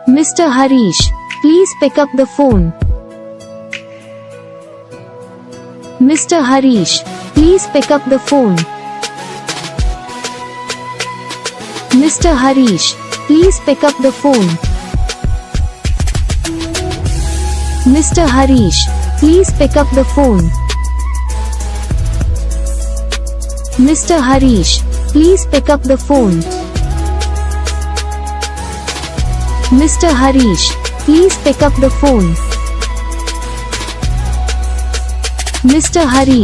Mr. Harish, please pick up the phone. Mr. Harish, please pick up the phone. Mr. Harish, please pick up the phone. Mr. Harish, please pick up the phone. Mr. Harish, please pick up the phone. Mr. Harish, please pick up the phone. Mr. Harish.